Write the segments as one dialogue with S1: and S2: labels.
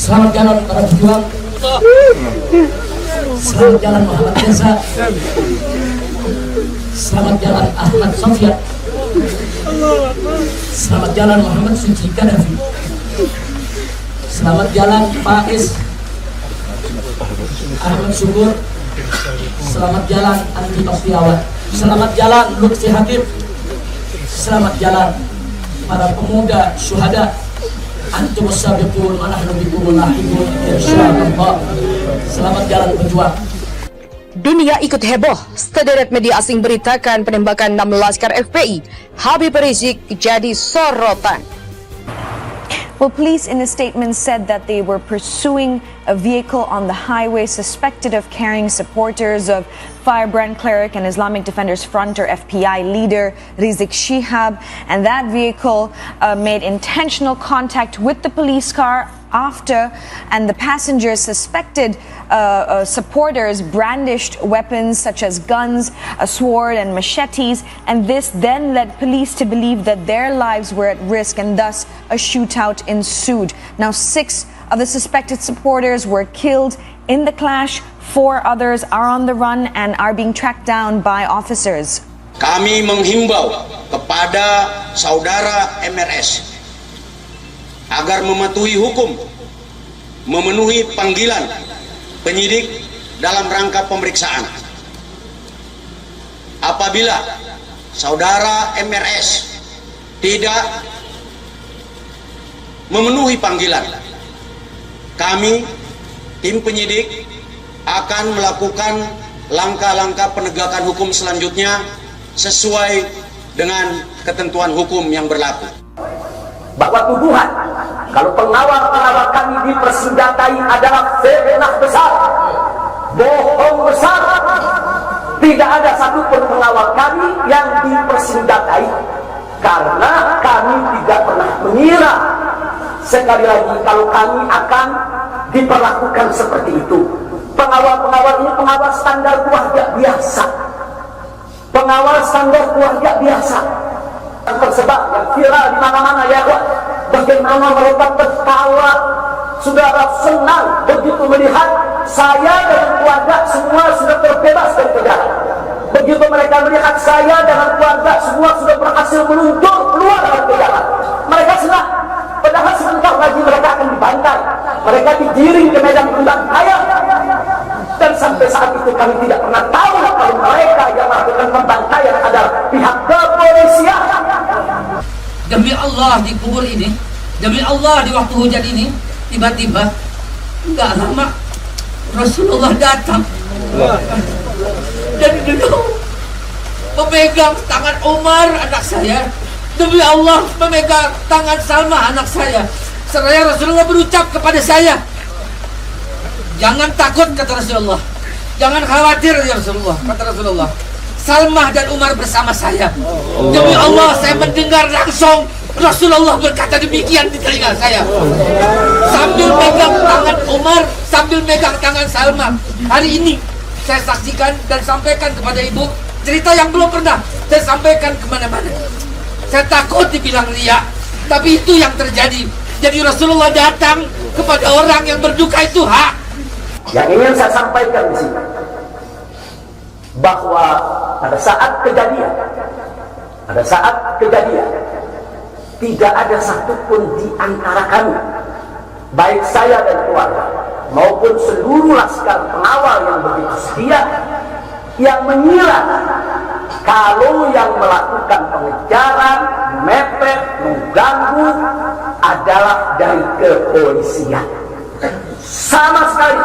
S1: Selamat jalan para pejuang. Selamat jalan Muhammad Reza. Selamat jalan Ahmad Sofyan. Selamat jalan Muhammad Suci Gaddafi. Selamat jalan Faiz Ahmad Syukur. Selamat jalan Andi Tostiawan. Selamat jalan Lutfi Habib. Selamat jalan para pemuda syuhada. Antum sabiqun wa nahnu bikum lahiqun insyaallah. Selamat jalan berjuang.
S2: Dunia ikut heboh. Sederet media asing beritakan penembakan 6 laskar FPI Habib Rizik jadi sorotan.
S3: Well, police in a statement said that they were pursuing a vehicle on the highway suspected of carrying supporters of Firebrand Cleric and Islamic Defenders Front or FPI leader Rizik Shihab, and that vehicle made intentional contact with the police car after, and the passengers suspected supporters brandished weapons such as guns, a sword and machetes, and this then led police to believe that their lives were at risk, and thus a shootout ensued. Now 6 of the suspected supporters were killed in the clash. 4 others are on the run and are being tracked down by officers.
S4: Kami menghimbau kepada saudara MRS agar mematuhi hukum, memenuhi panggilan penyidik dalam rangka pemeriksaan. Apabila saudara MRS tidak memenuhi panggilan, kami tim penyidik akan melakukan langkah-langkah penegakan hukum selanjutnya sesuai dengan ketentuan hukum yang berlaku.
S5: Bahwa tuduhan kalau pengawal-pengawal kami dipersenjatai adalah fitnah besar, bohong besar. Tidak ada satupun pengawal kami yang dipersenjatai, karena kami tidak pernah mengira sekali lagi kalau kami akan diperlakukan seperti itu. Pengawal-pengawal ini pengawal standar keluarga biasa, pengawal standar keluarga biasa yang tersebar, yang viral di mana-mana ya Allah. Bagaimana mereka tertawa, saudara senang begitu melihat saya dan keluarga semua sudah terbebas dari penjara. Begitu mereka melihat saya dan keluarga semua sudah berhasil meluncur keluar dari penjara, mereka senang. Padahal sebentar lagi mereka akan dibantai, mereka digiring ke medan pembantaian. Dan sampai saat itu kami tidak pernah tahu kalau mereka yang melakukan pembantaian adalah pihak kepolisian.
S1: Demi Allah di kubur ini, demi Allah di waktu hujan ini, tiba-tiba nggak lama Rasulullah datang dan beliau memegang tangan Umar anak saya. Demi Allah memegang tangan Salma anak saya. Seraya Rasulullah berucap kepada saya, jangan takut kata Rasulullah, jangan khawatir ya Rasulullah, kata Rasulullah. Salmah dan Umar bersama saya. Demi Allah saya mendengar langsung Rasulullah berkata demikian di telinga saya. Sambil megang tangan Umar, sambil megang tangan Salmah. Hari ini saya saksikan dan sampaikan kepada ibu cerita yang belum pernah saya sampaikan kemana-mana. Saya takut dibilang riya, tapi itu yang terjadi. Jadi Rasulullah datang kepada orang yang berduka itu hak.
S5: Yang ingin saya sampaikan di sini, bahwa pada saat kejadian, tidak ada satupun di antara kami, baik saya dan keluarga maupun seluruh laskar pengawal yang begitu setia, yang mengira kalau yang melakukan pengejaran, mepet, mengganggu adalah dari kepolisian. Sama sekali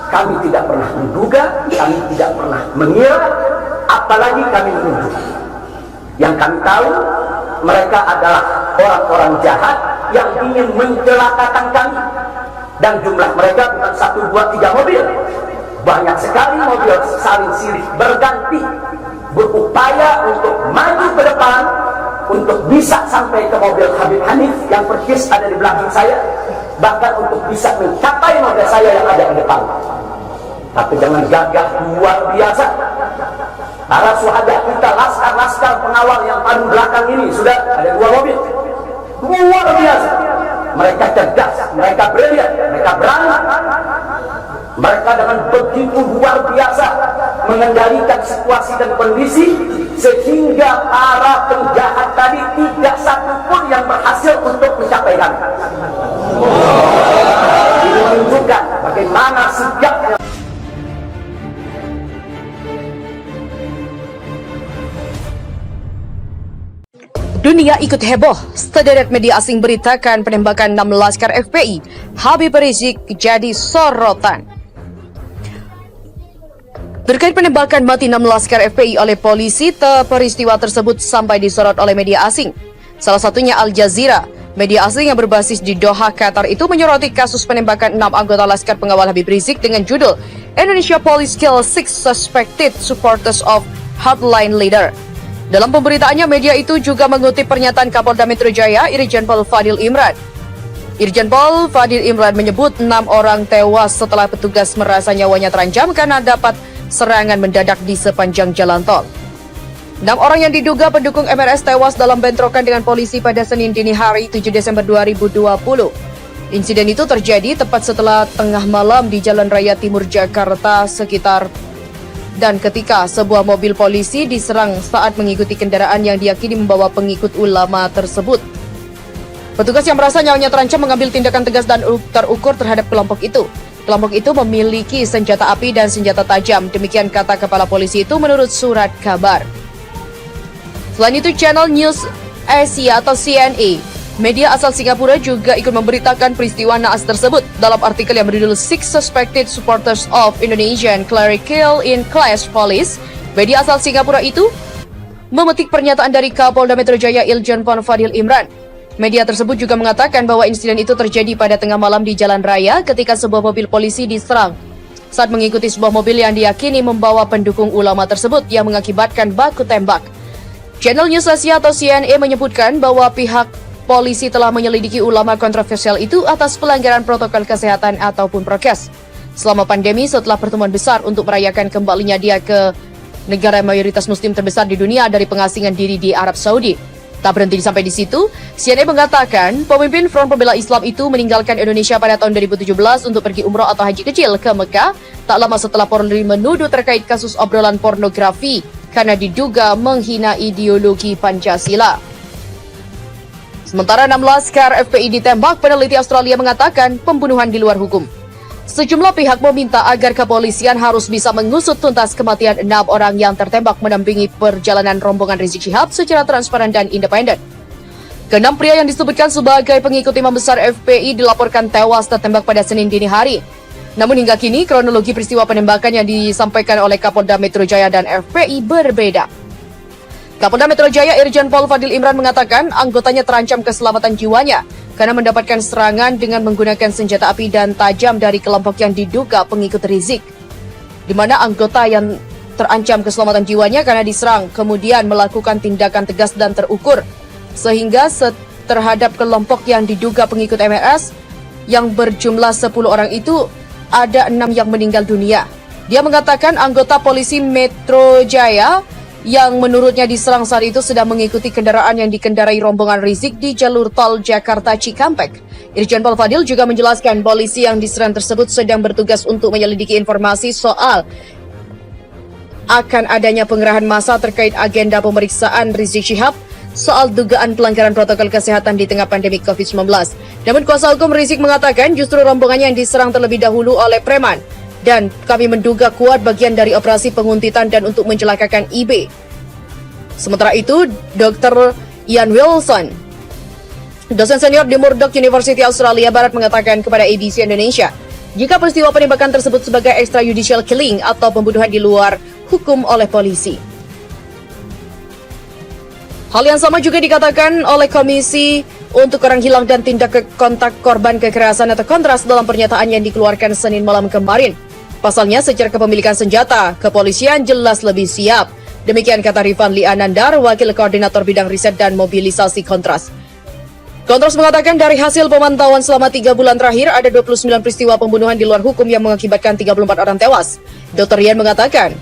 S5: kami tidak pernah menduga, kami tidak pernah mengira, apalagi kami menuduh. Yang kami tahu, mereka adalah orang-orang jahat yang ingin mencelakakan kami. Dan jumlah mereka bukan 1, 2, 3 mobil. Banyak sekali mobil saling silih berganti, berupaya untuk maju ke depan, untuk bisa sampai ke mobil Habib Hanif yang persis ada di belakang saya, bahkan untuk bisa mencapai mobil saya yang ada di depan. Tapi jangan gagah luar biasa. Para syuhada kita, laskar-laskar pengawal yang paling belakang ini sudah ada 2 mobil. Luar biasa. mereka cerdas, mereka brilian, mereka berani. Mereka dengan begitu luar biasa mengendalikan situasi dan kondisi sehingga para penjahat tadi tidak satu pun yang berhasil untuk mencapai kami. Ini menunjukkan bagaimana sigapnya.
S2: Dunia ikut heboh, sederet media asing beritakan penembakan 6 laskar FPI, Habib Rizik jadi sorotan. Terkait penembakan mati 6 laskar FPI oleh polisi, peristiwa tersebut sampai disorot oleh media asing. Salah satunya Al Jazeera. Media asing yang berbasis di Doha, Qatar itu menyoroti kasus penembakan 6 anggota laskar pengawal Habib Rizik dengan judul Indonesia Police Kill 6 Suspected Supporters of Hardline Leader. Dalam pemberitaannya, media itu juga mengutip pernyataan Kapolda Metro Jaya, Irjen Pol Fadil Imran. Irjen Pol Fadil Imran menyebut 6 orang tewas setelah petugas merasa nyawanya terancam karena dapat serangan mendadak di sepanjang jalan tol. 6 orang yang diduga pendukung MRS tewas dalam bentrokan dengan polisi pada Senin dini hari 7 Desember 2020. Insiden itu terjadi tepat setelah tengah malam di Jalan Raya Timur Jakarta dan ketika sebuah mobil polisi diserang saat mengikuti kendaraan yang diyakini membawa pengikut ulama tersebut. Petugas yang merasa nyawanya terancam mengambil tindakan tegas dan terukur terhadap kelompok itu. Kelompok itu memiliki senjata api dan senjata tajam. Demikian kata kepala polisi itu menurut surat kabar. Selain itu, Channel News Asia atau CNA, media asal Singapura juga ikut memberitakan peristiwa naas tersebut. Dalam artikel yang berjudul 6 Suspected Supporters of Indonesian Cleric Kill in Clash Police, media asal Singapura itu memetik pernyataan dari Kapolda Metro Jaya Irjen Pol Fadil Imran. Media tersebut juga mengatakan bahwa insiden itu terjadi pada tengah malam di jalan raya ketika sebuah mobil polisi diserang saat mengikuti sebuah mobil yang diyakini membawa pendukung ulama tersebut yang mengakibatkan baku tembak. Channel News Asia atau CNA menyebutkan bahwa pihak polisi telah menyelidiki ulama kontroversial itu atas pelanggaran protokol kesehatan ataupun prokes selama pandemi setelah pertemuan besar untuk merayakan kembalinya dia ke negara mayoritas muslim terbesar di dunia dari pengasingan diri di Arab Saudi. Tak berhenti sampai di situ, CNN mengatakan pemimpin Front Pembela Islam itu meninggalkan Indonesia pada tahun 2017 untuk pergi umroh atau haji kecil ke Mekah tak lama setelah Polri menuduh terkait kasus obrolan pornografi karena diduga menghina ideologi Pancasila. Sementara 6 laskar FPI ditembak, peneliti Australia mengatakan pembunuhan di luar hukum. Sejumlah pihak meminta agar kepolisian harus bisa mengusut tuntas kematian 6 orang yang tertembak mendampingi perjalanan rombongan Rizik Syihab secara transparan dan independen. Keenam pria yang disebutkan sebagai pengikut imam besar FPI dilaporkan tewas tertembak pada Senin dini hari. Namun hingga kini kronologi peristiwa penembakan yang disampaikan oleh Kapolda Metro Jaya dan FPI berbeda. Kapolda Metro Jaya Irjen Pol Fadil Imran mengatakan anggotanya terancam keselamatan jiwanya karena mendapatkan serangan dengan menggunakan senjata api dan tajam dari kelompok yang diduga pengikut Rizik, di mana anggota yang terancam keselamatan jiwanya karena diserang, kemudian melakukan tindakan tegas dan terukur, sehingga terhadap kelompok yang diduga pengikut MRS yang berjumlah 10 orang itu ada 6 yang meninggal dunia. Dia mengatakan anggota polisi Metro Jaya yang menurutnya diserang saat itu sedang mengikuti kendaraan yang dikendarai rombongan Rizik di jalur tol Jakarta Cikampek. Irjen Pol Fadil juga menjelaskan polisi yang diserang tersebut sedang bertugas untuk menyelidiki informasi soal akan adanya pengerahan massa terkait agenda pemeriksaan Rizik Syihab soal dugaan pelanggaran protokol kesehatan di tengah pandemi COVID-19. Namun kuasa hukum Rizik mengatakan justru rombongannya yang diserang terlebih dahulu oleh preman. Dan kami menduga kuat bagian dari operasi penguntitan dan untuk mencelakakan IB. Sementara itu, Dr. Ian Wilson, dosen senior di Murdoch University Australia Barat mengatakan kepada ABC Indonesia, jika peristiwa penembakan tersebut sebagai extrajudicial killing atau pembunuhan di luar hukum oleh polisi. Hal yang sama juga dikatakan oleh Komisi untuk Orang Hilang dan Tindak Kontak Korban Kekerasan atau Kontras dalam pernyataan yang dikeluarkan Senin malam kemarin. Pasalnya, secara kepemilikan senjata, kepolisian jelas lebih siap. Demikian kata Rifan Li Anandar, Wakil Koordinator Bidang Riset dan Mobilisasi Kontras. Kontras mengatakan dari hasil pemantauan selama 3 bulan terakhir, ada 29 peristiwa pembunuhan di luar hukum yang mengakibatkan 34 orang tewas. Dr. Rian mengatakan,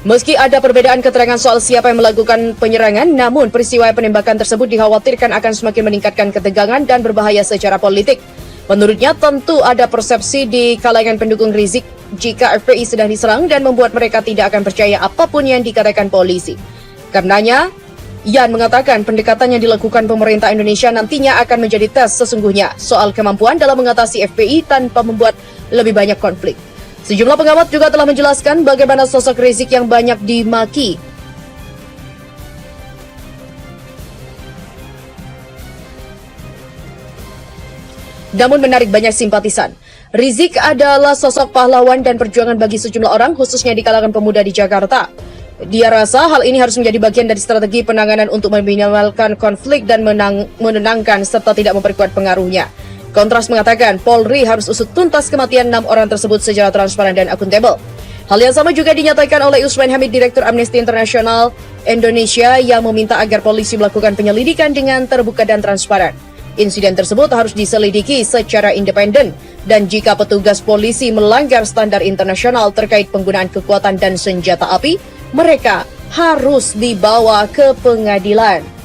S2: Meski ada perbedaan keterangan soal siapa yang melakukan penyerangan, namun peristiwa penembakan tersebut dikhawatirkan akan semakin meningkatkan ketegangan dan berbahaya secara politik. Menurutnya, tentu ada persepsi di kalangan pendukung Rizik jika FPI sedang diserang dan membuat mereka tidak akan percaya apapun yang dikatakan polisi. Karenanya, Yan mengatakan pendekatan yang dilakukan pemerintah Indonesia nantinya akan menjadi tes sesungguhnya soal kemampuan dalam mengatasi FPI tanpa membuat lebih banyak konflik. Sejumlah pengamat juga telah menjelaskan bagaimana sosok Rizik yang banyak dimaki. Namun menarik banyak simpatisan. Rizik adalah sosok pahlawan dan perjuangan bagi sejumlah orang, khususnya di kalangan pemuda di Jakarta. Dia rasa hal ini harus menjadi bagian dari strategi penanganan untuk meminimalkan konflik dan menenangkan serta tidak memperkuat pengaruhnya. Kontras mengatakan Polri harus usut tuntas kematian 6 orang tersebut secara transparan dan akuntabel. Hal yang sama juga dinyatakan oleh Usman Hamid, Direktur Amnesty International Indonesia, yang meminta agar polisi melakukan penyelidikan dengan terbuka dan transparan. Insiden tersebut harus diselidiki secara independen, dan jika petugas polisi melanggar standar internasional terkait penggunaan kekuatan dan senjata api, mereka harus dibawa ke pengadilan.